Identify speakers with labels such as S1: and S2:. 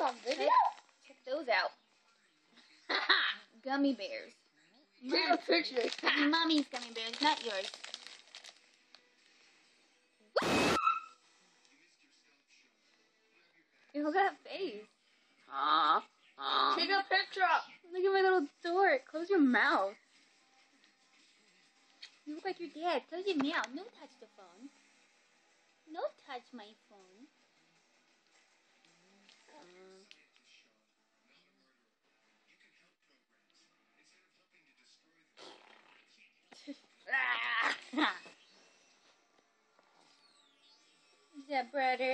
S1: on video?
S2: Check those out. Gummy bears.
S1: Take a picture.
S2: Mommy's gummy bears, not yours. Ew, look at that face.
S1: Take a picture.
S2: Look at my little dork. Close your mouth. You look like your dad. Close your mouth. No touch the phone. No touch my phone. Is that brother?